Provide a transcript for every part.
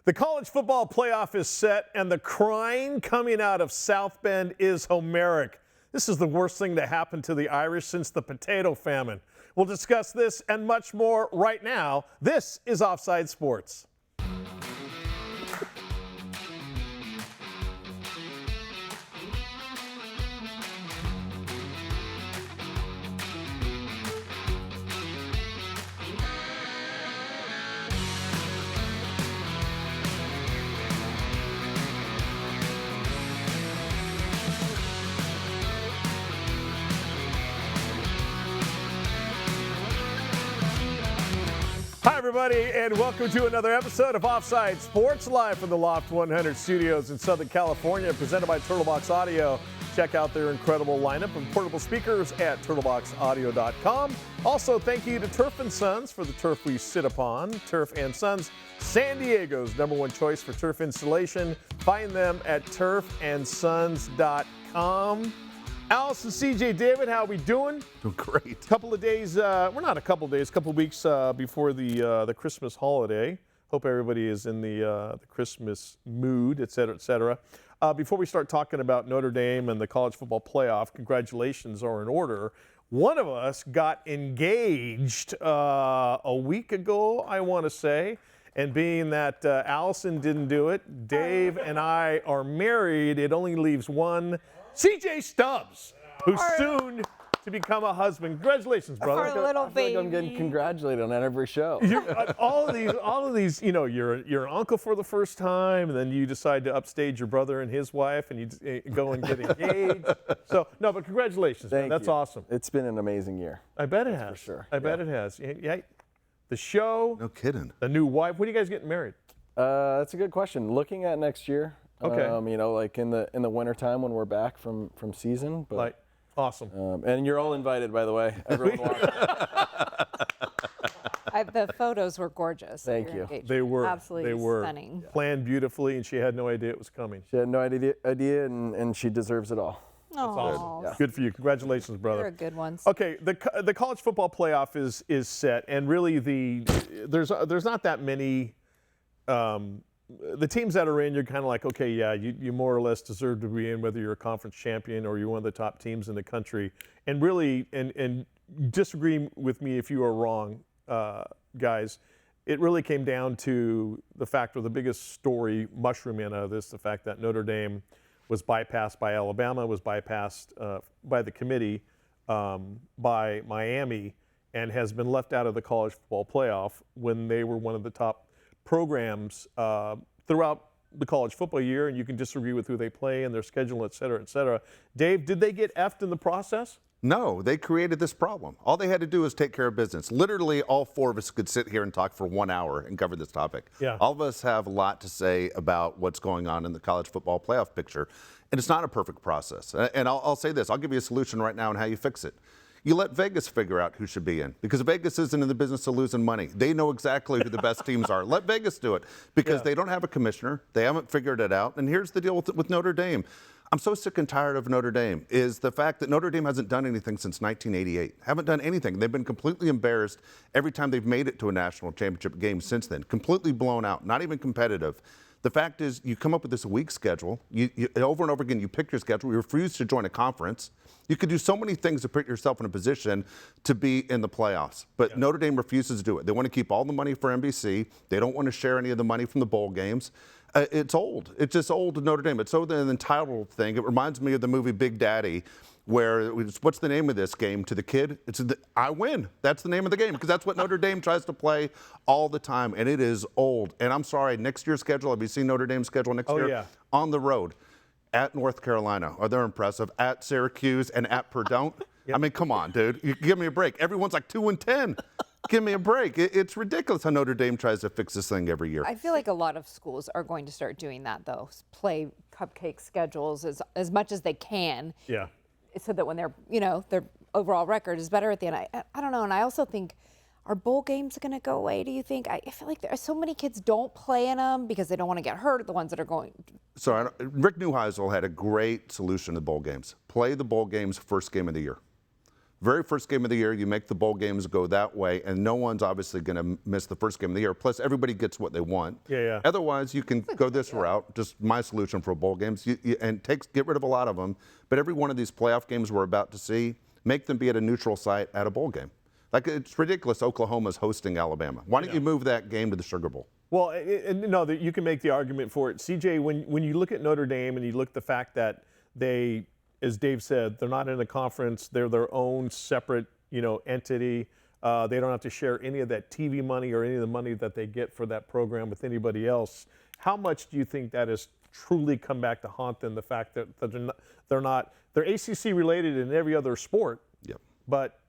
The college football playoff is set, and the crying coming out of South Bend is Homeric. This is the worst thing to happen to the Irish since the potato famine. We'll discuss this and much more right now. This is Offside Sports. Hi, everybody, and welcome to another episode of Offside Sports, live from the Loft 100 studios in Southern California, presented by Turtlebox Audio. Check out their incredible lineup of portable speakers at turtleboxaudio.com. Also, thank you to Turf & Sons for the turf we sit upon. Turf & Sons, San Diego's #1 choice for turf installation. Find them at turfandsons.com. Allison, CJ, David, how are we doing? Doing great. Couple of days, we're not a couple of days, couple of weeks before the Christmas holiday. Hope everybody is in the Christmas mood, et cetera, et cetera. Before we start talking about Notre Dame and the college football playoff, congratulations are in order. One of us got engaged a week ago, I want to say. And being that Allison didn't do it, Dave and I are married. It only leaves one. CJ Stubbs, who's soon to become a husband. Congratulations, brother. Our little baby. I'm getting congratulated on every show. All of these, you know, you're an uncle for the first time, and then you decide to upstage your brother and his wife, and you go and get engaged. So, no, but congratulations, man. That's awesome. It's been an amazing year. I bet it has. For sure. I bet it has. Yeah. The show. No kidding. The new wife. When are you guys getting married? That's a good question. Looking at next year. Okay. You know, like in the winter time when we're back from season. But, awesome. And you're all invited, by the way. Everyone watching. The photos were gorgeous. Thank you. They were absolutely stunning. Planned beautifully, and she had no idea it was coming. She had no idea, and she deserves it all. That's awesome. Good for you. Congratulations, brother. You're a good one. Okay, the college football playoff is set, and really there's not that many. The teams that are in, you're kind of like, okay, yeah, you more or less deserve to be in, whether you're a conference champion or you're one of the top teams in the country. And really, and disagree with me if you are wrong, guys, it really came down to the fact, or the biggest story mushroom in out of this, the fact that Notre Dame was bypassed by Alabama, was bypassed by the committee, by Miami, and has been left out of the college football playoff when they were one of the top programs throughout the college football year, and you can disagree with who they play and their schedule, et cetera, et cetera. Dave, did they get effed in the process? No, they created this problem. All they had to do was take care of business. Literally, all four of us could sit here and talk for 1 hour and cover this topic. Yeah. All of us have a lot to say about what's going on in the college football playoff picture, and it's not a perfect process. And I'll say this, I'll give you a solution right now on how you fix it. You let Vegas figure out who should be in, because Vegas isn't in the business of losing money. They know exactly who the best teams are. Let Vegas do it, because they don't have a commissioner. They haven't figured it out. And here's the deal with Notre Dame. I'm so sick and tired of Notre Dame, is the fact that Notre Dame hasn't done anything since 1988. Haven't done anything. They've been completely embarrassed every time they've made it to a national championship game since then. Completely blown out, not even competitive. The fact is, you come up with this week schedule. You over and over again, you pick your schedule. You refuse to join a conference. You could do so many things to put yourself in a position to be in the playoffs. But Notre Dame refuses to do it. They want to keep all the money for NBC. They don't want to share any of the money from the bowl games. It's old. It's just old to Notre Dame. It's so an entitled thing. It reminds me of the movie Big Daddy, where what's the name of this game to the kid? It's I win. That's the name of the game, because that's what Notre Dame tries to play all the time, and it is old. And I'm sorry, next year's schedule, have you seen Notre Dame's schedule next year? Yeah. On the road, at North Carolina. Oh, they're impressive. At Syracuse and at Purdue. I mean, come on, dude. You give me a break. Everyone's like 2-10. Give me a break. It's ridiculous how Notre Dame tries to fix this thing every year. I feel like a lot of schools are going to start doing that, though. Play cupcake schedules as much as they can. Yeah. So that when their overall record is better at the end. I don't know. And I also think, are bowl games going to go away, do you think? I feel like there are so many kids don't play in them because they don't want to get hurt, the ones that are going. So Rick Neuheisel had a great solution to bowl games. Play the bowl games first game of the year. Very first game of the year, you make the bowl games go that way, and no one's obviously going to miss the first game of the year. Plus, everybody gets what they want. Yeah. Otherwise, you can go this route. Just my solution for bowl games, get rid of a lot of them. But every one of these playoff games we're about to see, make them be at a neutral site at a bowl game. Like, it's ridiculous. Oklahoma's hosting Alabama. Why don't you move that game to the Sugar Bowl? Well, no, you can make the argument for it. CJ, when you look at Notre Dame and you look at the fact that they, as Dave said, they're not in a conference. They're their own separate, entity. They don't have to share any of that TV money or any of the money that they get for that program with anybody else. How much do you think that has truly come back to haunt them? The fact that they're ACC related in every other sport, but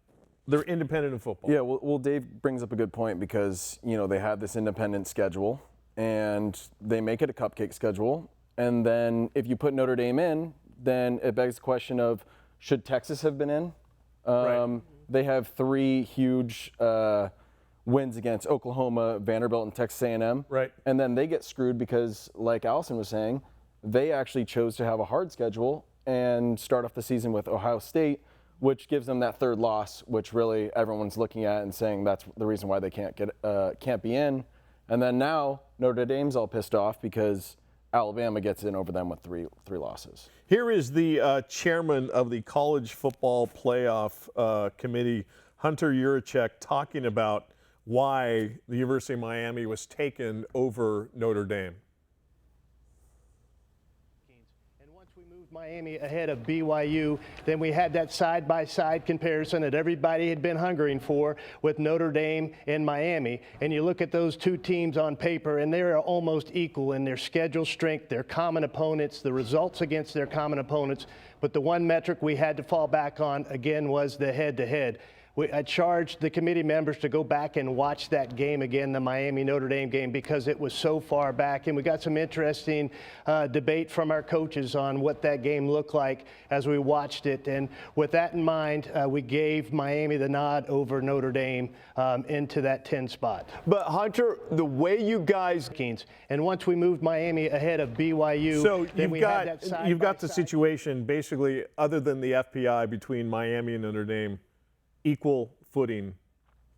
they're independent in football. Yeah, well, Dave brings up a good point because, they have this independent schedule and they make it a cupcake schedule. And then if you put Notre Dame in, then it begs the question of, should Texas have been in? Right. They have 3 huge wins against Oklahoma, Vanderbilt, and Texas A&M. Right. And then they get screwed because, like Allison was saying, they actually chose to have a hard schedule and start off the season with Ohio State, which gives them that 3rd loss, which really everyone's looking at and saying that's the reason why they can't be in. And then now Notre Dame's all pissed off because Alabama gets in over them with three losses. Here is the chairman of the College Football Playoff Committee, Hunter Yurachek, talking about why the University of Miami was taken over Notre Dame. And once we moved Miami ahead of BYU, then we had that side-by-side comparison that everybody had been hungering for with Notre Dame and Miami. And you look at those 2 teams on paper, and they are almost equal in their schedule strength, their common opponents, the results against their common opponents. But the one metric we had to fall back on, again, was the head-to-head. I charged the committee members to go back and watch that game again, the Miami-Notre Dame game, because it was so far back. And we got some interesting debate from our coaches on what that game looked like as we watched it. And with that in mind, we gave Miami the nod over Notre Dame into that 10 spot. But Hunter, the way you guys... And once we moved Miami ahead of BYU, So then we had that you've got the side-by-side. situation basically, other than the FPI, between Miami and Notre Dame, equal footing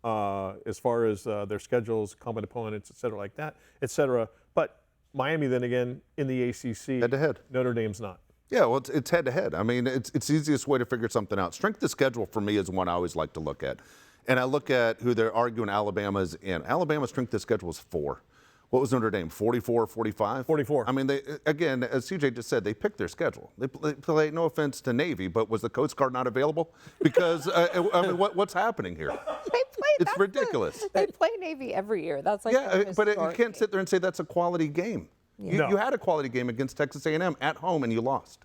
as far as their schedules, common opponents, et cetera, like that, et cetera. But Miami, then again, in the ACC, Head-to-head. Notre Dame's not. Yeah, well, it's head-to-head. I mean, it's the easiest way to figure something out. Strength of schedule, for me, is one I always like to look at. And I look at who they're arguing Alabama's in. Alabama's strength of schedule is 4. What was Notre Dame, 44, 45? 44. I mean, they, again, as CJ just said, they picked their schedule. They play, no offense to Navy, but was the Coast Guard not available? Because, I mean, what's happening here? It's ridiculous. They play Navy every year. That's like But you can't sit there and say that's a quality game. No. You had a quality game against Texas A&M at home, and you lost.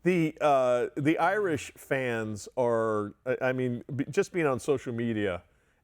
The Irish fans are, I mean, just being on social media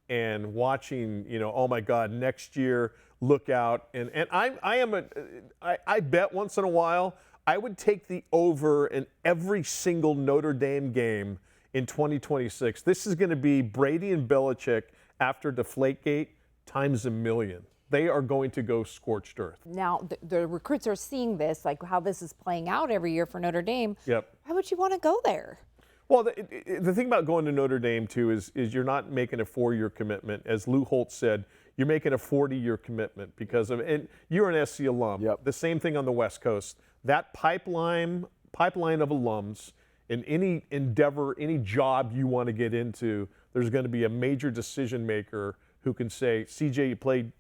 and watching, oh my God, next year, look out. And I bet once in a while, I would take the over in every single Notre Dame game in 2026. This is going to be Brady and Belichick after Deflategate times a million. They are going to go scorched earth. Now, the recruits are seeing this, like how this is playing out every year for Notre Dame. Yep. Why would you want to go there? Well, the thing about going to Notre Dame, too, is you're not making a 4-year commitment. As Lou Holtz said, you're making a 40-year commitment because of, and you're an SC alum. Yep. The same thing on the West Coast. That pipeline of alums in any endeavor, any job you want to get into, there's going to be a major decision maker who can say, CJ, you played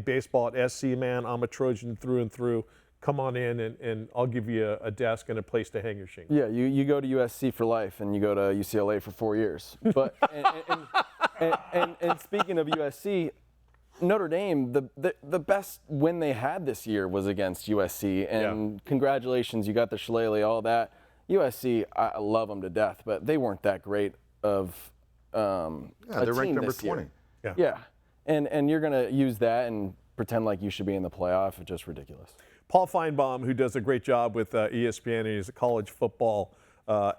baseball at SC, man. I'm a Trojan through and through. Come on in and I'll give you a desk and a place to hang your shingle. Yeah, you go to USC for life and you go to UCLA for 4 years. But and speaking of USC, Notre Dame, the best win they had this year was against USC. And congratulations, you got the shillelagh, all that. USC, I love them to death, but they weren't that great of a they're ranked team number this year. 20. Yeah. And you're going to use that and pretend like you should be in the playoff. It's just ridiculous. Paul Feinbaum, who does a great job with ESPN, and he's a college football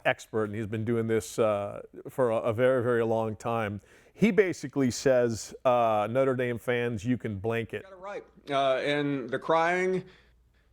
expert, and he's been doing this for a very, very long time. He basically says, Notre Dame fans, you can blank it. Got it right. And the crying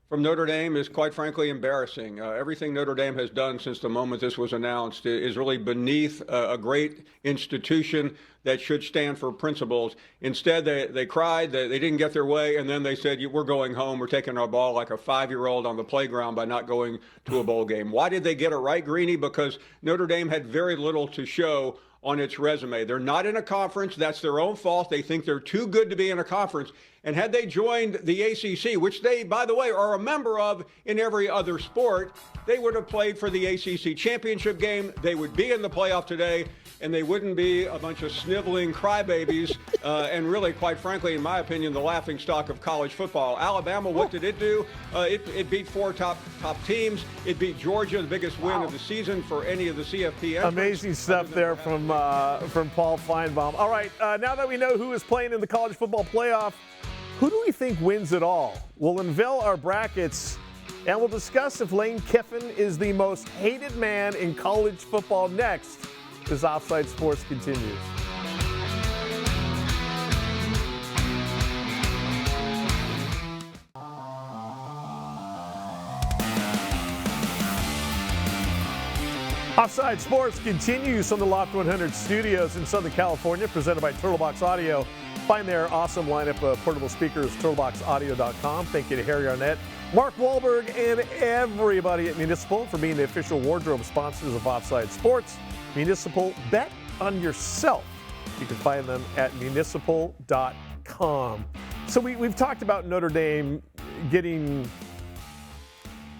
from Notre Dame is quite frankly embarrassing. Everything Notre Dame has done since the moment this was announced is really beneath a great institution that should stand for principles. Instead, they cried, they didn't get their way, and then they said, we're going home, we're taking our ball like a 5-year-old on the playground by not going to a bowl game. Why did they get it right, Greeny? Because Notre Dame had very little to show on its resume. They're not in a conference. That's their own fault. They think they're too good to be in a conference. And had they joined the ACC, which they, by the way, are a member of in every other sport, they would have played for the ACC championship game. They would be in the playoff today, and they wouldn't be a bunch of sniveling crybabies and really, quite frankly, in my opinion, the laughingstock of college football. Alabama, what did it do? It beat 4 top teams. It beat Georgia, the biggest win of the season for any of the CFP entrants. Amazing stuff there from Paul Feinbaum. All right, now that we know who is playing in the college football playoff, who do we think wins it all? We'll unveil our brackets, and we'll discuss if Lane Kiffin is the most hated man in college football next, as Offside Sports continues. Offside Sports continues from the Loft 100 studios in Southern California, presented by Turtlebox Audio. Find their awesome lineup of portable speakers, turtleboxaudio.com. Thank you to Harry Arnett, Mark Wahlberg, and everybody at Municipal for being the official wardrobe sponsors of Offside Sports. Municipal, bet on yourself. You can find them at municipal.com. So we've talked about Notre Dame getting,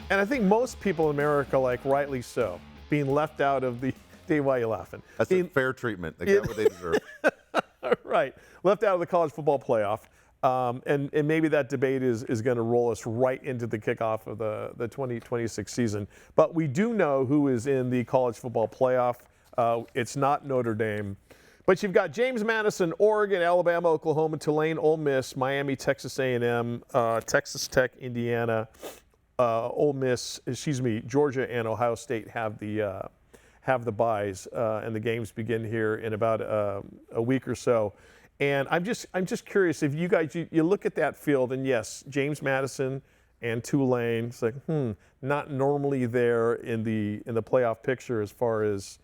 and I think most people in America, like rightly so, being left out of the, Dave, why are you laughing? That's a fair treatment. They got what they deserve. Right. Left out of the college football playoff. And maybe that debate is going to roll us right into the kickoff of the 2026 season. But we do know who is in the college football playoff. It's not Notre Dame. But you've got James Madison, Oregon, Alabama, Oklahoma, Tulane, Ole Miss, Miami, Texas A&M, Texas Tech, Indiana, Georgia and Ohio State have the byes, and the games begin here in about a week or so. And I'm just curious if you guys you look at that field, and yes, James Madison and Tulane, it's like not normally there in the playoff picture as far as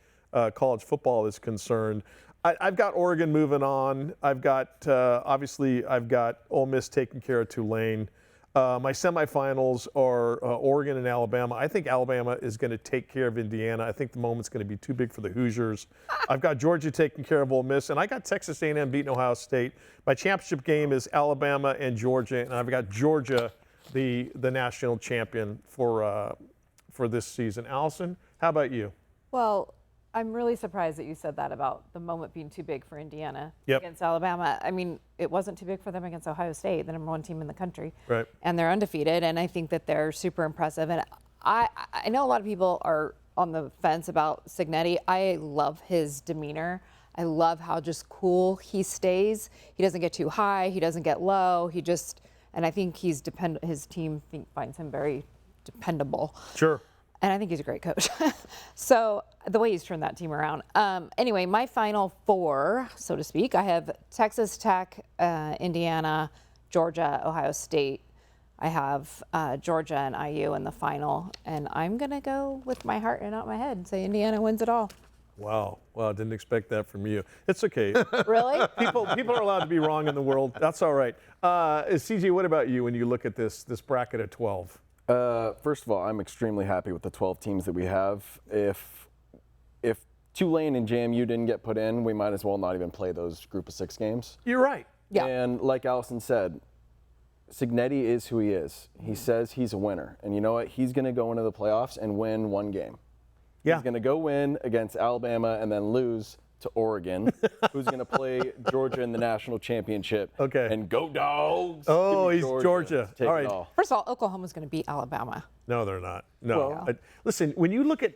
college football is concerned. I've got Oregon moving on. I've got I've got Ole Miss taking care of Tulane. My semifinals are Oregon and Alabama. I think Alabama is going to take care of Indiana. I think the moment's going to be too big for the Hoosiers. I've got Georgia taking care of Ole Miss, and I got Texas A&M beating Ohio State. My championship game is Alabama and Georgia, and I've got Georgia, the national champion for this season. Allison, how about you? Well, I'm really surprised that you said that about the moment being too big for Indiana Yep. against Alabama. I mean, it wasn't too big for them against Ohio State, the number 1 team in the country. Right. And they're undefeated, and I think that they're super impressive. And I know a lot of people are on the fence about Cignetti. I love his demeanor. I love how just cool he stays. He doesn't get too high. He doesn't get low. And I think his team finds him very dependable. Sure. And I think he's a great coach. So the way he's turned that team around. Anyway, my final 4, so to speak, I have Texas Tech, Indiana, Georgia, Ohio State. I have Georgia and IU in the final. And I'm going to go with my heart and not my head and say Indiana wins it all. Wow. Well, I didn't expect that from you. It's okay. Really? People are allowed to be wrong in the world. That's all right. CJ, what about you when you look at this bracket of 12? First of all, I'm extremely happy with the 12 teams that we have. If Tulane and JMU didn't get put in, we might as well not even play those group of 6 games. You're right. Yeah. And like Allison said, Cignetti is who he is. He says he's a winner. And you know what? He's going to go into the playoffs and win 1 game. Yeah. He's going to go win against Alabama and then lose to Oregon, who's going to play Georgia in the national championship. Okay. And go Dogs! Oh, Give me he's Georgia. Take All it right. all. First of all, Oklahoma's going to beat Alabama. No, they're not. No. Well- Listen, when you look at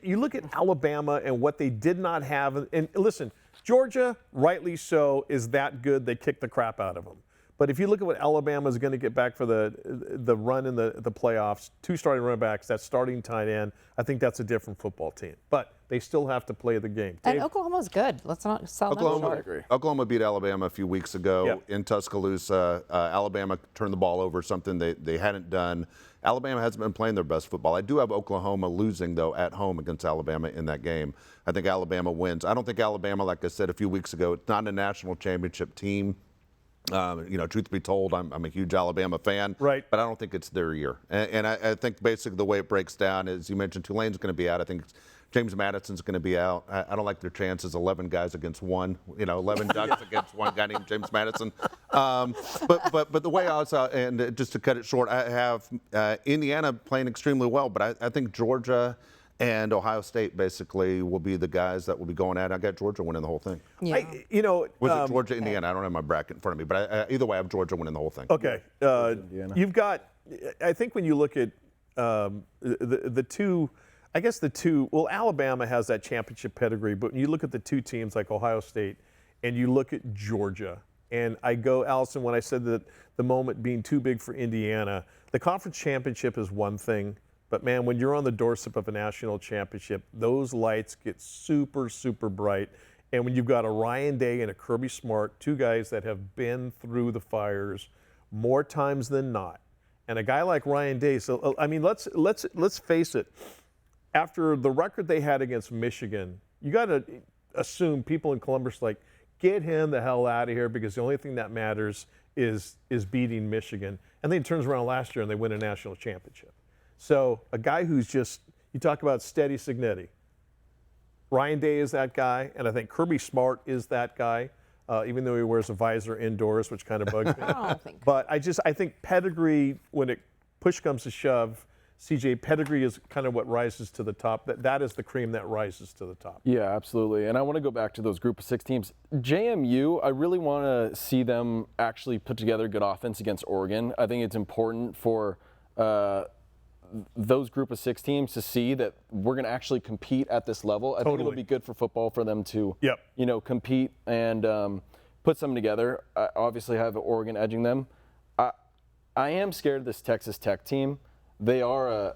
Alabama and what they did not have, and listen, Georgia, rightly so, is that good. They kicked the crap out of them. But if you look at what Alabama is going to get back for the run in the playoffs, 2 starting running backs, that starting tight end, I think that's a different football team. But They still have to play the game. And Dave? Oklahoma's good. Let's not sell them short. Oklahoma beat Alabama a few weeks ago Yep. in Tuscaloosa. Alabama turned the ball over, something they hadn't done. Alabama hasn't been playing their best football. I do have Oklahoma losing, though, at home against Alabama in that game. I think Alabama wins. I don't think Alabama, like I said a few weeks ago, it's not a national championship team. Truth be told, I'm a huge Alabama fan, Right. but I don't think it's their year. And I think basically the way it breaks down is, you mentioned Tulane's going to be out. I think James Madison's going to be out. I don't like their chances, 11 guys against one, 11 ducks against one guy named James Madison. But the way I was, and just to cut it short, I have Indiana playing extremely well, but I think Georgia and Ohio State basically will be the guys that will be going at it. I got Georgia winning the whole thing. Yeah. Was it Georgia, Indiana? I don't have my bracket in front of me, but either way, I have Georgia winning the whole thing. Okay. You've got, I think when you look at the two, I guess well, Alabama has that championship pedigree, but when you look at the two teams like Ohio State and you look at Georgia, and I go, Allison, when I said that the moment being too big for Indiana, the conference championship is one thing, but man, when you're on the doorstep of a national championship, those lights get super, super bright. And when you've got a Ryan Day and a Kirby Smart, two guys that have been through the fires more times than not, and a guy like Ryan Day, so I mean, let's face it. After the record they had against Michigan, you got to assume people in Columbus like, get him the hell out of here, because the only thing that matters is beating Michigan. And then he turns around last year and they win a national championship. So a guy who's just, you talk about steady Signetti. Ryan Day is that guy, and I think Kirby Smart is that guy, even though he wears a visor indoors, which kind of bugs me. But I think pedigree, when it push comes to shove, CJ, pedigree is kind of what rises to the top. That is the cream that rises to the top. Yeah, absolutely. And I want to go back to those group of 6 teams. JMU, I really want to see them actually put together good offense against Oregon. I think it's important for those group of 6 teams to see that we're going to actually compete at this level. I think it'll be good for football for them to, compete and put something together. I obviously have Oregon edging them. I am scared of this Texas Tech team. They are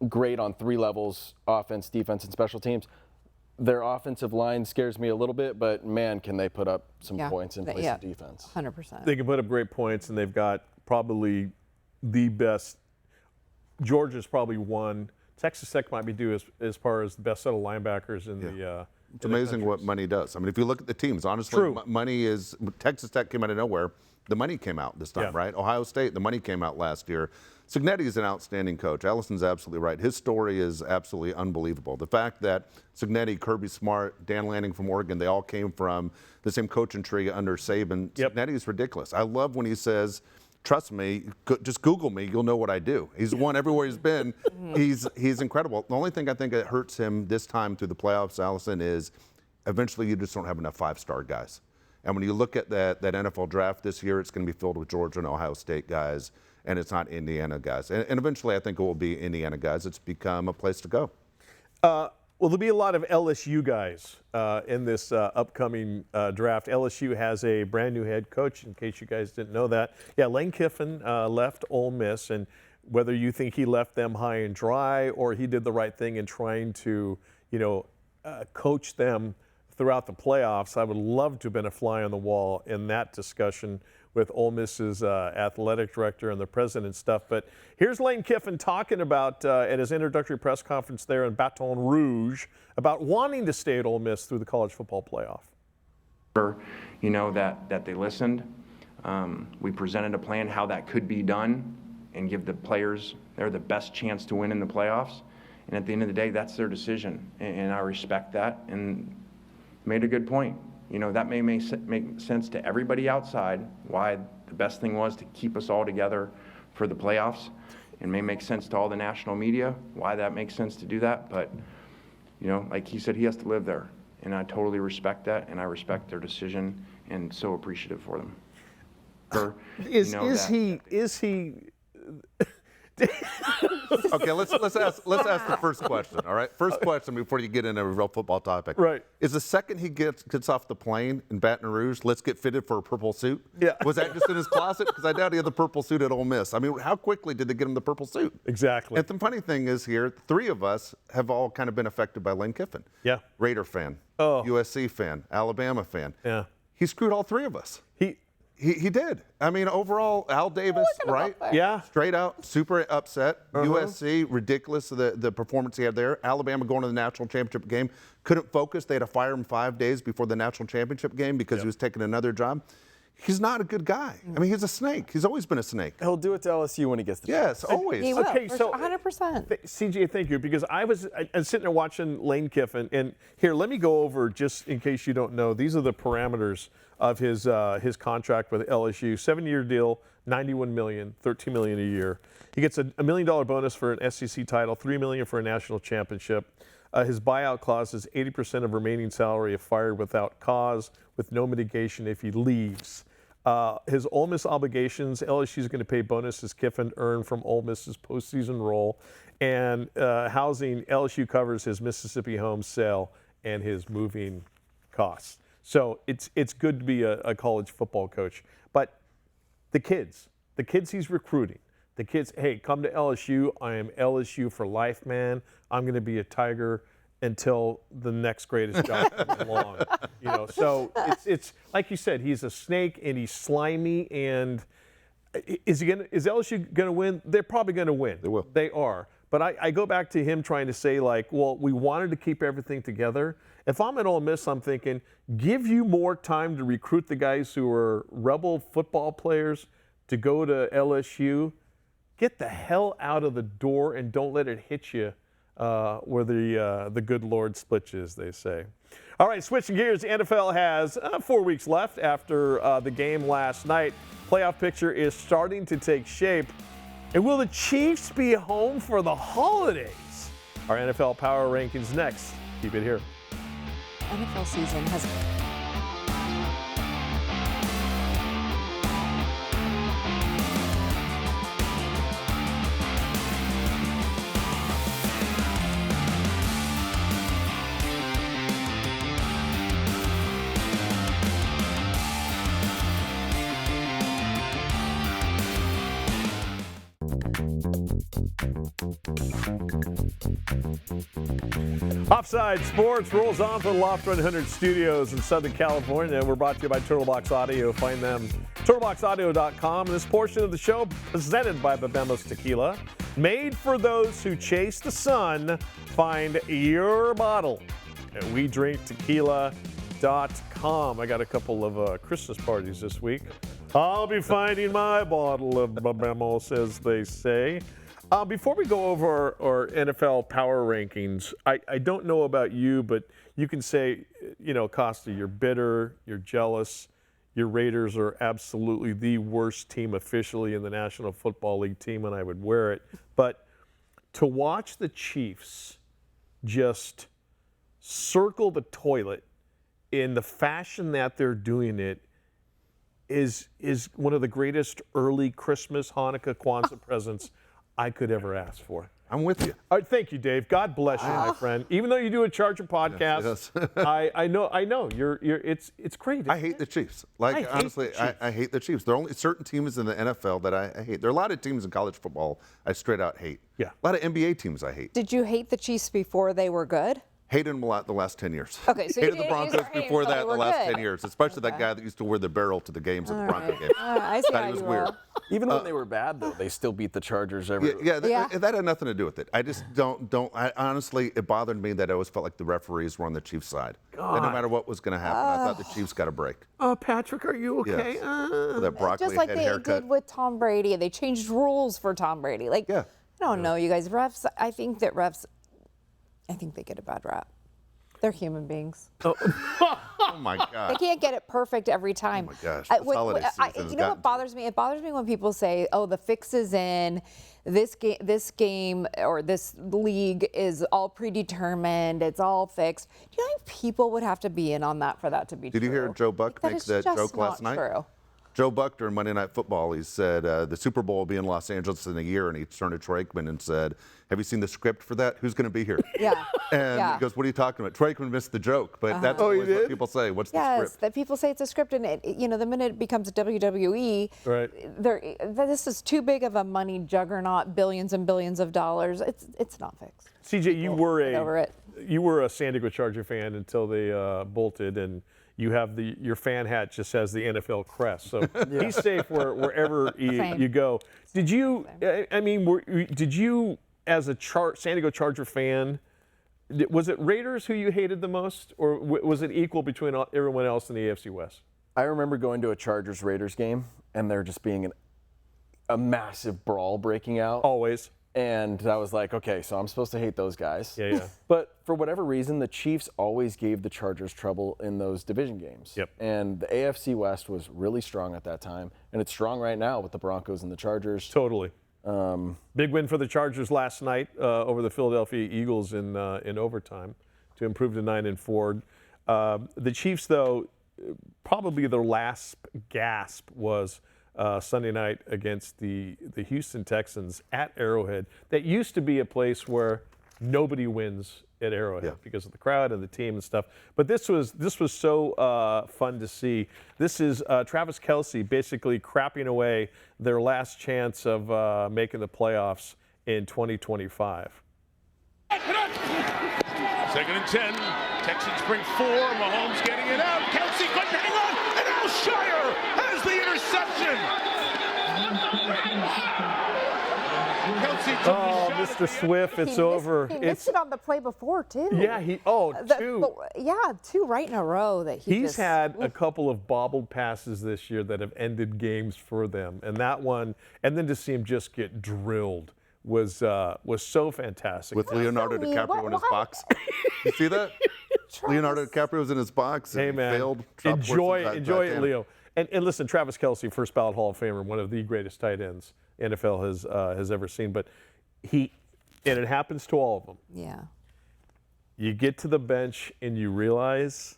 great on 3 levels: offense, defense, and special teams. Their offensive line scares me a little bit, but man, can they put up some points and play some defense. 100%. They can put up great points, and they've got probably the best. Georgia's probably one. Texas Tech might be due as far as the best set of linebackers in the It's amazing what money does. I mean, if you look at the teams, honestly, money is, Texas Tech came out of nowhere. The money came out this time, right? Ohio State, the money came out last year. Signetti is an outstanding coach. Allison's absolutely right. His story is absolutely unbelievable. The fact that Signetti, Kirby Smart, Dan Lanning from Oregon, they all came from the same coaching tree under Saban. Signetti is ridiculous. I love when he says, trust me, just Google me, you'll know what I do. He's won everywhere he's been. He's incredible. The only thing I think that hurts him this time through the playoffs, Allison, is eventually you just don't have enough 5-star guys. And when you look at that NFL draft this year, it's going to be filled with Georgia and Ohio State guys, and it's not Indiana guys. And eventually I think it will be Indiana guys. It's become a place to go. Well, there'll be a lot of LSU guys in this upcoming draft. LSU has a brand new head coach, in case you guys didn't know that. Yeah, Lane Kiffin left Ole Miss, and whether you think he left them high and dry or he did the right thing in trying to, coach them throughout the playoffs, I would love to have been a fly on the wall in that discussion with Ole Miss's athletic director and the president and stuff. But here's Lane Kiffin talking about at his introductory press conference there in Baton Rouge about wanting to stay at Ole Miss through the college football playoff. That they listened. We presented a plan how that could be done and give the players the best chance to win in the playoffs. And at the end of the day, that's their decision. And I respect that and made a good point. That may make sense to everybody outside, why the best thing was to keep us all together for the playoffs, and may make sense to all the national media, why that makes sense to do that. But, like he said, he has to live there. And I totally respect that, and I respect their decision, and so appreciative for them. Okay, let's ask the first question. All right, first question before you get into a real football topic. Right. Is the second he gets off the plane in Baton Rouge, let's get fitted for a purple suit? Yeah. Was that just in his closet? Because I doubt he had the purple suit at Ole Miss. I mean, how quickly did they get him the purple suit? Exactly. And the funny thing is here, three of us have all kind of been affected by Lane Kiffin. Yeah. Raider fan, Oh. USC fan, Alabama fan. Yeah. He screwed all three of us. He He did. I mean, overall, Al Davis, right? Yeah. Straight out, super upset. USC, ridiculous, the performance he had there. Alabama going to the national championship game. Couldn't focus. They had to fire him 5 days before the national championship game because he was taking another job. He's not a good guy. I mean, he's a snake. He's always been a snake. He'll do it to LSU when he gets the Yes, always. He will, Okay, for so- sure, 100%. CJ, thank you, because I was sitting there watching Lane Kiffin, and here, let me go over, just in case you don't know, these are the parameters of his contract with LSU. 7-year deal, $91 million, $13 million a year. He gets a $1 million bonus for an SEC title, $3 million for a national championship. His buyout clause is 80% of remaining salary if fired without cause, with no mitigation if he leaves. His Ole Miss obligations, LSU is going to pay bonuses Kiffin earned from Ole Miss's postseason role, and housing, LSU covers his Mississippi home sale and his moving costs. So it's good to be a college football coach. But the kids he's recruiting, the kids, hey, come to LSU. I am LSU for life, man. I'm going to be a Tiger until the next greatest job comes along. You know, so it's like you said, he's a snake and he's slimy. And is LSU going to win? They're probably going to win. They will. They are. But I go back to him trying to say, like, well, we wanted to keep everything together. If I'm at Ole Miss, I'm thinking, give you more time to recruit the guys who are rebel football players to go to LSU. Get the hell out of the door and don't let it hit you where the good Lord splits you, as they say. All right, switching gears, the NFL has 4 weeks left after the game last night. Playoff picture is starting to take shape. And will the Chiefs be home for the holidays? Our NFL Power Rankings next. Keep it here. NFL season has. Offside Sports rolls on from the Loft 100 Studios in Southern California. We're brought to you by Turtlebox Audio. Find them turtleboxaudio.com. This portion of the show presented by Bebemos Tequila. Made for those who chase the sun. Find your bottle at WeDrinkTequila.com. I got a couple of Christmas parties this week. I'll be finding my bottle of Bebemos, as they say. Before we go over our NFL power rankings, I don't know about you, but you can say, you know, Costa, you're bitter, you're jealous. Your Raiders are absolutely the worst team officially in the National Football League team, and I would wear it. But to watch the Chiefs just circle the toilet in the fashion that they're doing it is one of the greatest early Christmas, Hanukkah, Kwanzaa presents I could ever ask for. I'm with you. All right, thank you, Dave. God bless you, my friend. Even though you do a Charger podcast, Yes. I know you're it's great. I hate the Chiefs. Like, I hate honestly, the Chiefs. I hate the Chiefs. There are only certain teams in the NFL that I hate. There are a lot of teams in college football I straight out hate. Yeah. A lot of NBA teams I hate. Did you hate the Chiefs before they were good? Hated them a lot the last 10 years. Okay, so you hated the didn't Broncos start hating before until that they the were last good. 10 years, especially that guy that used to wear the barrel to the games at the Bronco game. I see Thought how he was you weird. roll. Even when they were bad, though, they still beat the Chargers every. Yeah, Yeah. that had nothing to do with it. I just I honestly, it bothered me that I always felt like the referees were on the Chiefs' side. That no matter what was going to happen, I thought the Chiefs got a break. Oh, Patrick, are you okay? Yes. That broccoli Just like head they haircut. did with Tom Brady. They changed rules for Tom Brady. Like, Yeah. I don't know, you guys. Refs, I think they get a bad rap. They're human beings. Oh my They God. can't get it perfect every time. Oh my gosh, I- this when- holiday I- season has you know gotten what bothers me? It bothers me when people say, "Oh, the fix is in. This game, or this league is all predetermined. It's all fixed." Do you know how many people would have to be in on that for that to be true? Did you hear Joe Buck That make is that just joke last not night? True. Joe Buck during Monday Night Football, he said the Super Bowl will be in Los Angeles in a year, and he turned to Troy Aikman and said, "Have you seen the script for that? Who's going to be here?" Yeah. And Yeah. he goes, "What are you talking about?" Troy Aikman missed the joke, but that's always what people say. What's the Yes, script? that people say it's a script, and the minute it becomes WWE, this is too big of a money juggernaut, billions and billions of dollars. It's not fixed. CJ, Get over it. you were a San Diego Charger fan until they bolted, and you have your fan hat just has the NFL crest, so he's safe wherever you go. Did you? I mean, did you, as a San Diego Charger fan, was it Raiders who you hated the most, or was it equal between everyone else in the AFC West? I remember going to a Chargers-Raiders game, and there just being a massive brawl breaking out. Always. And I was like, okay, so I'm supposed to hate those guys. Yeah. But for whatever reason, the Chiefs always gave the Chargers trouble in those division games. Yep. And the AFC West was really strong at that time, and it's strong right now with the Broncos and the Chargers. Totally. Big win for the Chargers last night over the Philadelphia Eagles in overtime to improve to 9-4. The Chiefs, though, probably their last gasp was Sunday night against the Houston Texans at Arrowhead. That used to be a place where nobody wins at Arrowhead because of the crowd and the team and stuff. But this was so fun to see. This is Travis Kelce basically crapping away their last chance of making the playoffs in 2025. 2nd and 10. Texans bring 4. Mahomes getting it out. Kelce couldn't hang on. And Alshire has the interception. Kelce took Oh, the shot. Mr. Swift, it's over. He missed it on the play before, too. Yeah, two. Two right in a row that He's had a couple of bobbled passes this year that have ended games for them, and that one, and then to see him just get drilled was so fantastic. With Leonardo DiCaprio in his box. You see that? Leonardo DiCaprio's in his box. Hey, and man, he failed. enjoy it, Leo. And listen, Travis Kelce, first ballot Hall of Famer, one of the greatest tight ends NFL has ever seen. But and it happens to all of them. Yeah. You get to the bench and you realize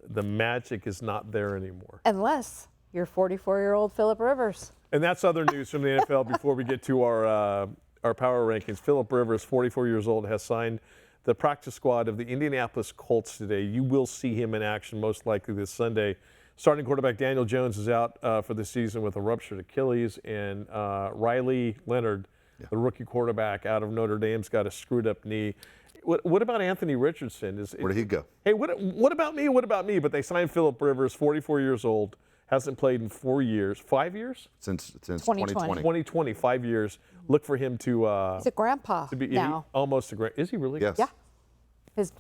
the magic is not there anymore. Unless you're 44-year-old Phillip Rivers. And that's other news from the NFL before we get to our power rankings. Phillip Rivers, 44 years old, has signed the practice squad of the Indianapolis Colts today. You will see him in action most likely this Sunday. Starting quarterback Daniel Jones is out for the season with a ruptured Achilles, and Riley Leonard, the rookie quarterback out of Notre Dame's got a screwed up knee. What about Anthony Richardson? Where did he go? Hey, what about me? What about me? But they signed Phillip Rivers, 44 years old, hasn't played in 4 years. 5 years? Since 2020. 2020, 5 years. Look for him to. He's a grandpa now. Almost a grand. Is he really? Yes. Yeah. His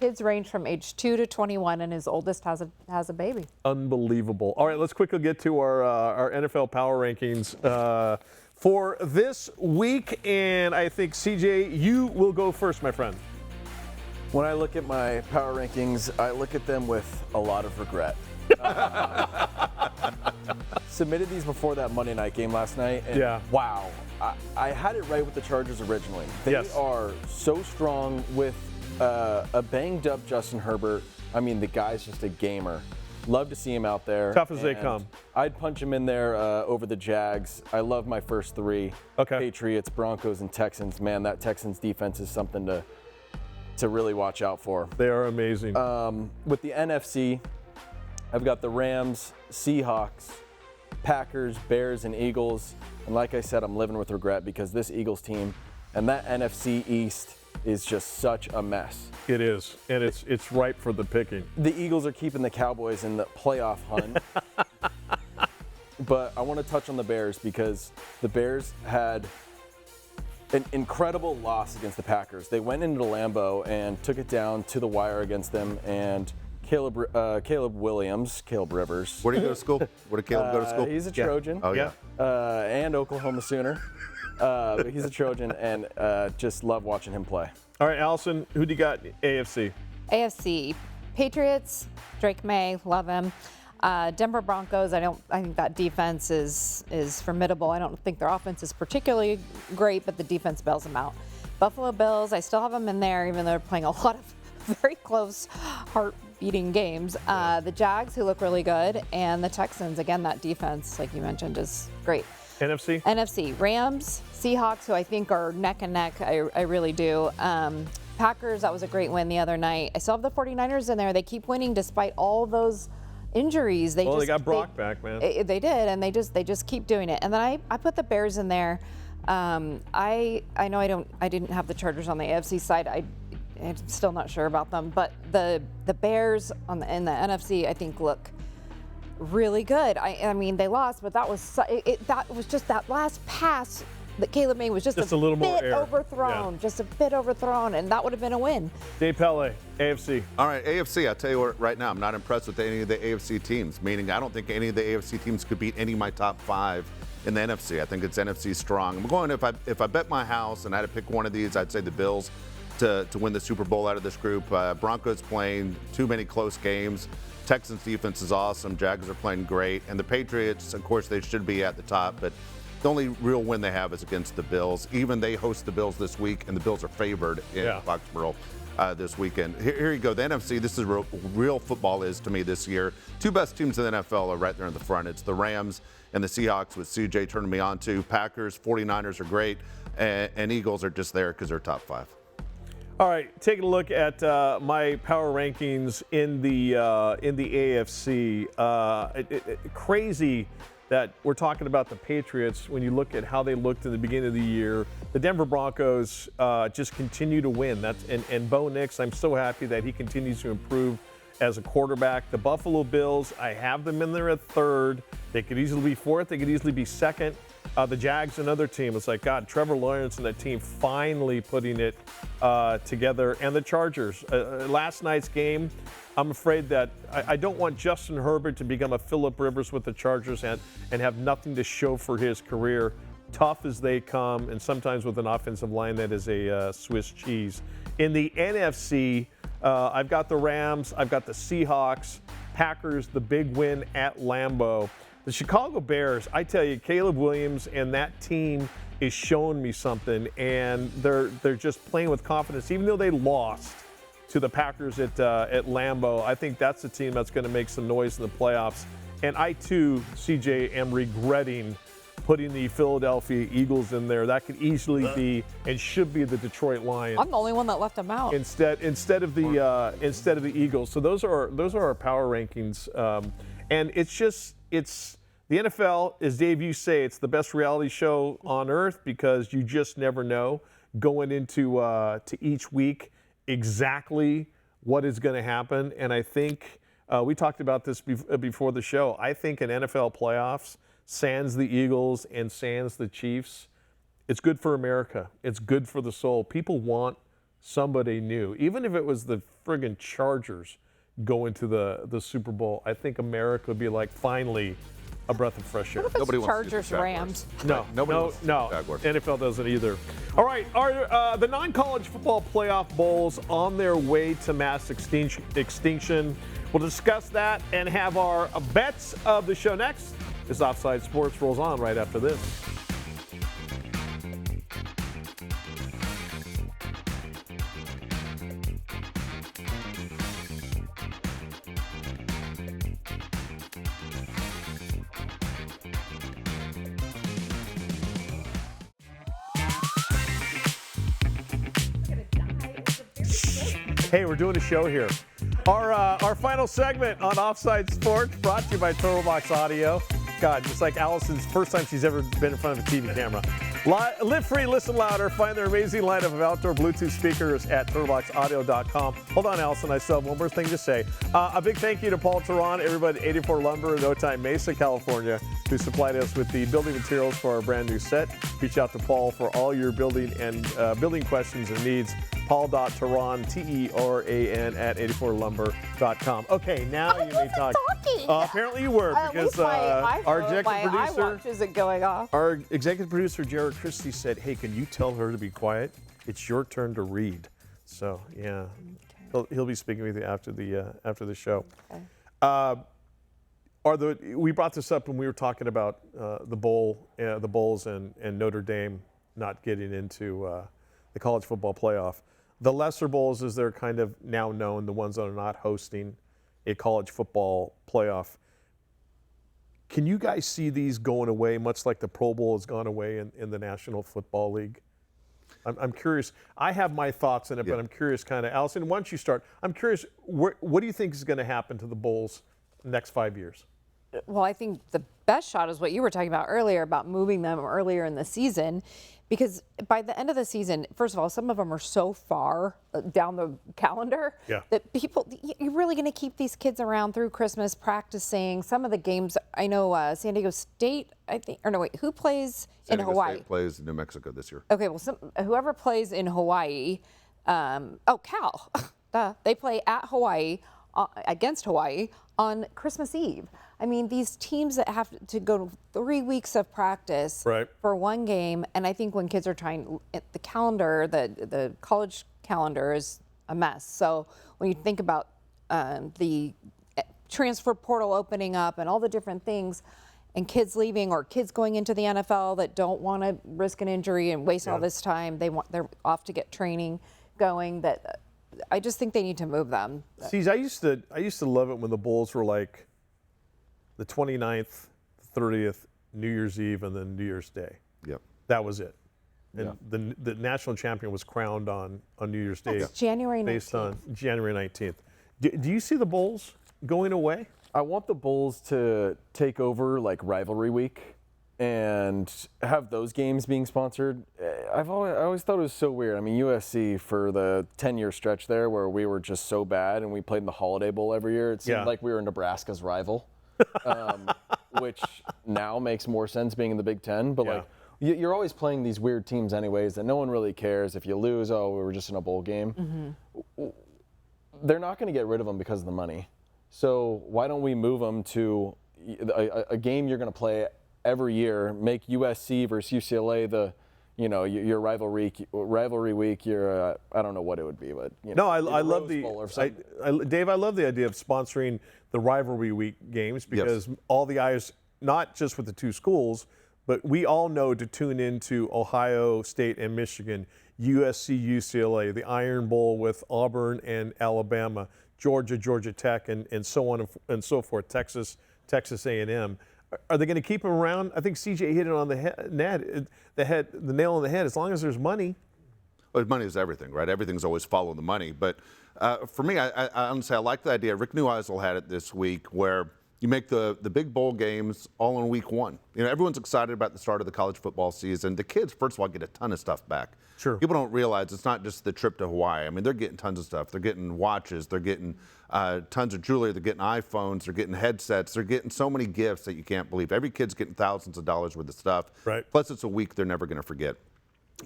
kids range from age 2 to 21, and his oldest has a baby. Unbelievable. All right, let's quickly get to our NFL power rankings for this week, and I think CJ, you will go first, my friend. When I look at my power rankings, I look at them with a lot of regret. Submitted these before that Monday night game last night, and wow, I had it right with the Chargers originally. They are so strong with a banged up Justin Herbert. I mean, the guy's just a gamer. Love to see him out there. Tough as they come. I'd punch him in there over the Jags. I love my first 3. Okay. Patriots, Broncos, and Texans. Man, that Texans defense is something to really watch out for. They are amazing. With the NFC, I've got the Rams, Seahawks, Packers, Bears, and Eagles. And like I said, I'm living with regret because this Eagles team and that NFC East is just such a mess. It is, and it's ripe for the picking. The Eagles are keeping the Cowboys in the playoff hunt. But I want to touch on the Bears because the Bears had an incredible loss against the Packers. They went into Lambeau and took it down to the wire against them, and Caleb Rivers. Where did he go to school? Where did Caleb go to school? He's a Trojan. Oh, yeah. And Oklahoma Sooner. But he's a Trojan, and just love watching him play. All right, Allison, who do you got? AFC. AFC, Patriots, Drake May, love him. Denver Broncos, I think that defense is formidable. I don't think their offense is particularly great, but the defense bails them out. Buffalo Bills, I still have them in there, even though they're playing a lot of very close, beating games. The Jags, who look really good, and the Texans. Again, that defense, like you mentioned, is great. NFC, Rams, Seahawks, who I think are neck and neck. I really do. Packers, that was a great win the other night. I still have the 49ers in there. They keep winning despite all those injuries. They got Brock back, man. They did, and they just keep doing it. And then I put the Bears in there. I know I didn't have the Chargers on the AFC side. I'm still not sure about them, but the Bears in the NFC I think look really good. I mean they lost, but that was just that last pass that Caleb made was just a little more bit overthrown, just a bit overthrown, and that would have been a win. Dave Palet, AFC. All right, AFC, I'll tell you what, right now, I'm not impressed with any of the AFC teams, meaning I don't think any of the AFC teams could beat any of my top 5 in the NFC. I think it's NFC strong. I'm going, if I bet my house and I had to pick one of these, I'd say the Bills to win the Super Bowl out of this group. Broncos playing too many close games. Texans defense is awesome. Jags are playing great. And the Patriots, of course, they should be at the top, but the only real win they have is against the Bills. Even they host the Bills this week, and the Bills are favored in Foxborough this weekend. Here you go. The NFC, this is real football is to me this year. 2 best teams in the NFL are right there in the front. It's the Rams and the Seahawks with CJ turning me on to. Packers, 49ers are great, and Eagles are just there because they're top 5. All right, taking a look at my power rankings in the AFC. Crazy that we're talking about the Patriots when you look at how they looked in the beginning of the year. The Denver Broncos just continue to win. And Bo Nix, I'm so happy that he continues to improve as a quarterback. The Buffalo Bills, I have them in there at 3rd. They could easily be 4th. They could easily be 2nd. The Jags, another team. It's like, God, Trevor Lawrence and that team finally putting it together. And the Chargers. Last night's game, I'm afraid that I don't want Justin Herbert to become a Phillip Rivers with the Chargers and have nothing to show for his career. Tough as they come, and sometimes with an offensive line that is a Swiss cheese. In the NFC, I've got the Rams, I've got the Seahawks, Packers, the big win at Lambeau. The Chicago Bears, I tell you, Caleb Williams and that team is showing me something, and they're just playing with confidence, even though they lost to the Packers at Lambeau. I think that's the team that's going to make some noise in the playoffs. And I, too, CJ, am regretting putting the Philadelphia Eagles in there. That could easily be and should be the Detroit Lions. I'm the only one that left them out. Instead of the Eagles. So those are our power rankings. And it's the NFL, as Dave, you say, it's the best reality show on earth because you just never know going into to each week exactly what is going to happen. And I think we talked about this before the show. I think in NFL playoffs, sans the Eagles and sans the Chiefs, it's good for America. It's good for the soul. People want somebody new. Even if it was the friggin' Chargers going to the Super Bowl, I think America would be like, finally, a breath of fresh air. What if it's Chargers Rams? No, NFL doesn't either. All right, the non-college football playoff bowls on their way to mass extinction. We'll discuss that and have our bets of the show next. This Offside Sports rolls on right after this. Hey, we're doing a show here. Our final segment on Offside Sports brought to you by Turtlebox Audio. God, just like Allison's first time she's ever been in front of a TV camera. Live free, listen louder. Find their amazing lineup of outdoor Bluetooth speakers at turtleboxaudio.com. Hold on, Allison. I still have one more thing to say. A big thank you to Paul Teran, everybody at 84 Lumber in Otay Mesa, California, who supplied us with the building materials for our brand new set. Reach out to Paul for all your building questions and needs. Paul.Teran, Teran at 84lumber.com. Okay, now you may talk. Apparently you were, because our executive producer isn't going off. Our executive producer Jared Christie said, "Hey, can you tell her to be quiet? It's your turn to read." So yeah, he'll be speaking with you after the show. Okay. We brought this up when we were talking about the Bulls and Notre Dame not getting into the college football playoff. The lesser bowls, as they're kind of now known, the ones that are not hosting a college football playoff. Can you guys see these going away, much like the Pro Bowl has gone away in the National Football League? I'm curious. I have my thoughts on it, but I'm curious kind of. Allison, why don't you start? I'm curious, what do you think is going to happen to the Bulls next 5 years? Well, I think the best shot is what you were talking about earlier about moving them earlier in the season, because by the end of the season, first of all, some of them are so far down the calendar that you're really going to keep these kids around through Christmas practicing. Some of the games, I know San Diego State, I think, or no, wait, who plays in Hawaii? San Diego State plays New Mexico this year. Okay, well, whoever plays in Hawaii, Cal, they play at Hawaii, against Hawaii on Christmas Eve. I mean, these teams that have to go 3 weeks of practice for one game, and I think when kids are trying, the calendar, the college calendar is a mess. So when you think about the transfer portal opening up and all the different things, and kids leaving or kids going into the NFL that don't want to risk an injury and waste all this time, they're off to get training going. That I just think they need to move them. See, I used to love it when the Bulls were like the 29th, 30th, New Year's Eve, and then New Year's Day. Yep. That was it. And the national champion was crowned on New Year's Day. It's January 19th. Based on January 19th. Do you see the Bulls going away? I want the Bulls to take over like rivalry week and have those games being sponsored. I always thought it was so weird. I mean, USC for the 10-year stretch there where we were just so bad and we played in the Holiday Bowl every year, it seemed like we were Nebraska's rival. Which now makes more sense being in the Big Ten. But like, you're always playing these weird teams anyways that no one really cares. If you lose, we were just in a bowl game. They're not going to get rid of them because of the money. So why don't we move them to a game you're going to play every year? Make USC versus UCLA your rivalry week. Your I don't know what it would be, but I love Dave. I love the idea of sponsoring the rivalry week games because all the eyes, not just with the two schools, but we all know to tune into Ohio State and Michigan, USC, UCLA, the Iron Bowl with Auburn and Alabama, Georgia, Georgia Tech, and so on and so forth. Texas A&M. Are they going to keep him around? I think CJ hit it on the nail on the head. As long as there's money. Well, money is everything, right? Everything's always follow the money. But for me, I honestly, I like the idea. Rick Neuheisel had it this week where you make the big bowl games all in week one. Everyone's excited about the start of the college football season. The kids, first of all, get a ton of stuff back. Sure. People don't realize it's not just the trip to Hawaii. I mean, they're getting tons of stuff. They're getting watches. They're getting tons of jewelry. They're getting iPhones. They're getting headsets. They're getting so many gifts that you can't believe. Every kid's getting thousands of dollars worth of stuff. Right. Plus, it's a week they're never going to forget.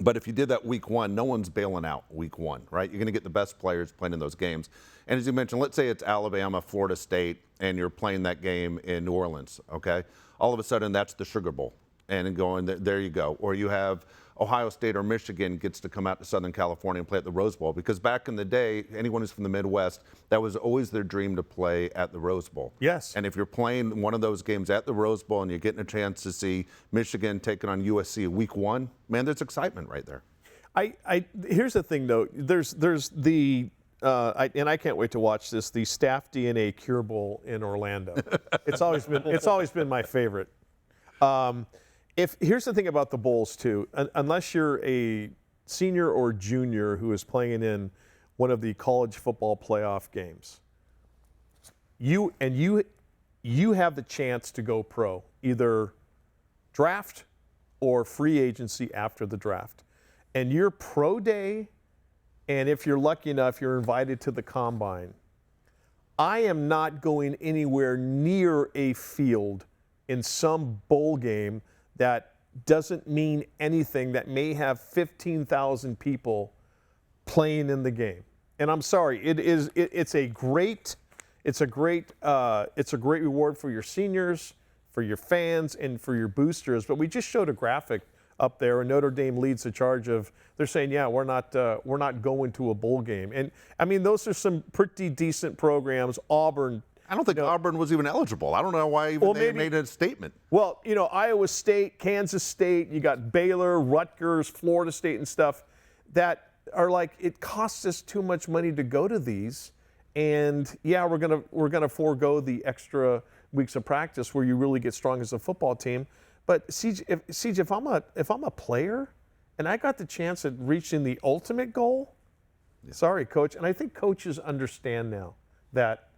But if you did that week one, no one's bailing out week one, right? You're going to get the best players playing in those games. And as you mentioned, let's say it's Alabama, Florida State, and you're playing that game in New Orleans, okay? All of a sudden, that's the Sugar Bowl. And going, there you go. Or you have Ohio State or Michigan gets to come out to Southern California and play at the Rose Bowl. Because back in the day, anyone who's from the Midwest, that was always their dream to play at the Rose Bowl. Yes. And if you're playing one of those games at the Rose Bowl and you're getting a chance to see Michigan taking on USC week one, man, there's excitement right there. Here's the thing, though. There's the and I can't wait to watch this. The Staff DNA Cure Bowl in Orlando. It's always been my favorite. Here's the thing about the bowls too. Unless you're a senior or junior who is playing in one of the college football playoff games, you have the chance to go pro, either draft or free agency after the draft. And your pro day, and if you're lucky enough, you're invited to the combine. I am not going anywhere near a field in some bowl game that doesn't mean anything, that may have 15,000 people playing in the game. And I'm sorry, it's a great reward for your seniors, for your fans, and for your boosters. But we just showed a graphic up there, and Notre Dame leads the charge of, they're saying, yeah, we're not going to a bowl game. And I mean, those are some pretty decent programs. Auburn. I don't think Auburn was even eligible. I don't know why they made a statement. Well, Iowa State, Kansas State, you got Baylor, Rutgers, Florida State and stuff that are like, it costs us too much money to go to these. And yeah, we're gonna forego the extra weeks of practice where you really get strong as a football team. But CJ, if I'm a player and I got the chance at reaching the ultimate goal, sorry, coach. And I think coaches understand now that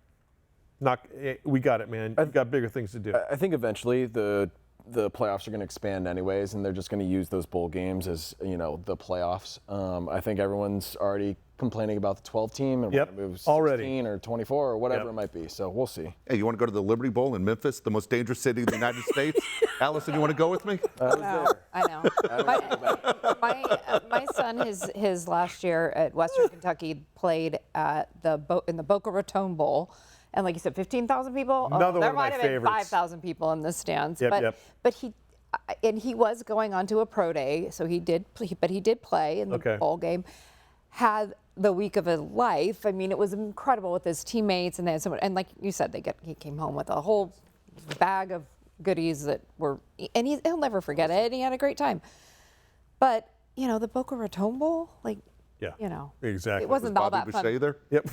we got it, man. You got bigger things to do. I think eventually the playoffs are going to expand anyways, and they're just going to use those bowl games as, you know, the playoffs. I think everyone's already complaining about the 12 team and want to move 16 or 24 or whatever it might be. So we'll see. Hey, you want to go to the Liberty Bowl in Memphis, the most dangerous city in the United States? Allison, you want to go with me? I know. My son, his last year at Western Kentucky, played at in the Boca Raton Bowl. And like you said, 15,000 people. Another there one of my might have been favorites. 5,000 people in the stands. Yep. But he was going on to a pro day, so he did play in the bowl game. Had the week of his life. I mean, it was incredible with his teammates, and they had and like you said, he came home with a whole bag of goodies that were, and he'll never forget it. And he had a great time. But you know, the Boca Raton Bowl, like. Yeah, you know, exactly. It wasn't all Bobby that fun. Boucher there? Yep.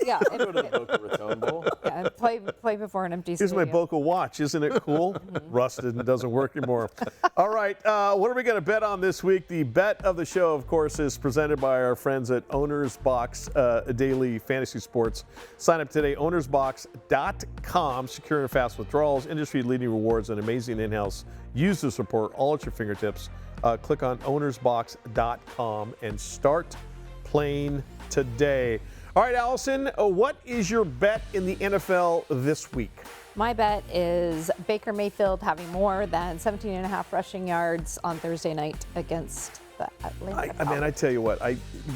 Yeah. Go to the Boca Raton Bowl. Yeah, play before an empty Here's stadium. my Boca watch. Isn't it cool? Rusted and doesn't work anymore. All right. What are we going to bet on this week? The bet of the show, of course, is presented by our friends at Owner's Box Daily Fantasy Sports. Sign up today, ownersbox.com. Secure and fast withdrawals, industry-leading rewards, and amazing in-house user support all at your fingertips. Click on ownersbox.com and start playing today. All right, Allison, what is your bet in the NFL this week? My bet is Baker Mayfield having more than 17.5 rushing yards on Thursday night against the Atlanta Falcons. I tell you what,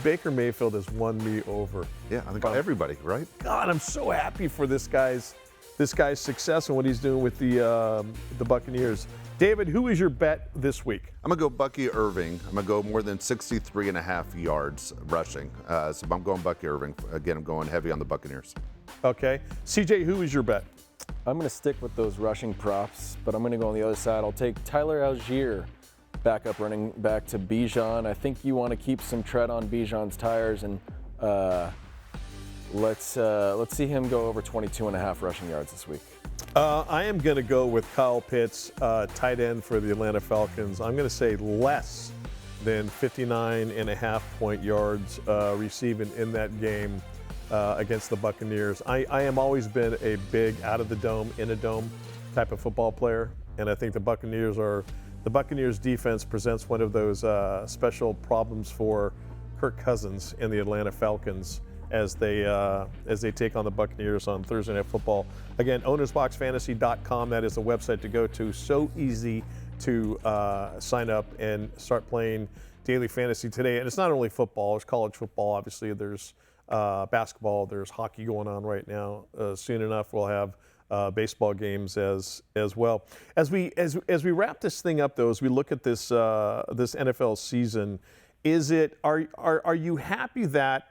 Baker Mayfield has won me over. Yeah, I think everybody, right? God, I'm so happy for this guy's success and what he's doing with the Buccaneers. David, who is your bet this week? I'm going to go Bucky Irving. I'm going to go more than 63.5 yards rushing. So I'm going Bucky Irving. Again, I'm going heavy on the Buccaneers. Okay. CJ, who is your bet? I'm going to stick with those rushing props, but I'm going to go on the other side. I'll take Tyler Algier, backup running back to Bijan. I think you want to keep some tread on Bijan's tires, and let's see him go over 22.5 rushing yards this week. I am going to go with Kyle Pitts, tight end for the Atlanta Falcons. I'm going to say less than 59.5 point yards receiving in that game against the Buccaneers. I am always been a big out of the dome, in a dome type of football player, and I think the Buccaneers defense presents one of those special problems for Kirk Cousins and the Atlanta Falcons as they take on the Buccaneers on Thursday Night Football. Again, ownersboxfantasy.com. That is the website to go to. So easy to sign up and start playing daily fantasy today. And it's not only football. There's college football. Obviously, there's basketball. There's hockey going on right now. Soon enough, we'll have baseball games as well. As we wrap this thing up, though, as we look at this NFL season, are you happy that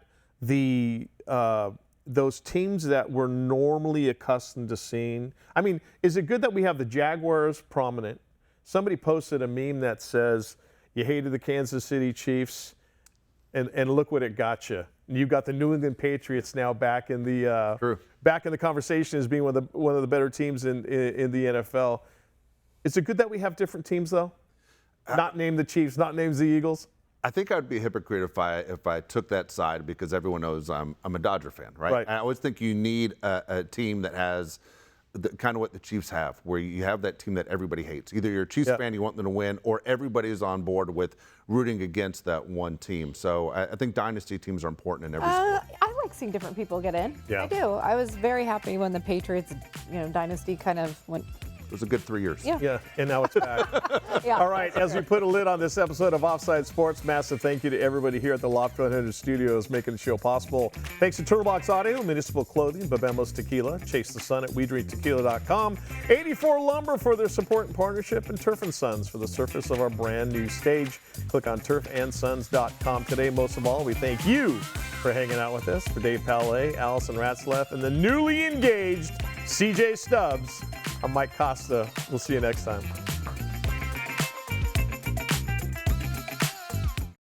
those teams that we're normally accustomed to seeing? I mean, is it good that we have the Jaguars prominent? Somebody posted a meme that says, you hated the Kansas City Chiefs, and look what it got you. You've got the New England Patriots now back in the conversation as being one of the better teams in the NFL. Is it good that we have different teams, though? Not name the Chiefs, not name the Eagles? I think I'd be a hypocrite if I took that side, because everyone knows I'm a Dodger fan, right? I always think you need a team that has kind of what the Chiefs have, where you have that team that everybody hates. Either you're a Chiefs fan, you want them to win, or everybody's on board with rooting against that one team. So I think dynasty teams are important in every sport. I like seeing different people get in. Yeah. I do. I was very happy when the Patriots, dynasty kind of went. It was a good 3 years. Yeah, and now it's back. Yeah. All right, as we put a lid on this episode of Offside Sports, massive thank you to everybody here at the Loft 100 Studios making the show possible. Thanks to Turtlebox Audio, Municipal Clothing, Babemos Tequila, Chase the Sun at WeDrinkTequila.com, 84 Lumber for their support and partnership, and Turf & Sons for the surface of our brand new stage. Click on turfandsons.com today. Most of all, we thank you for hanging out with us. For Dave Palet, Allison Ratzlaff, and the newly engaged CJ Stubbs, I'm Mike Costa. We'll see you next time.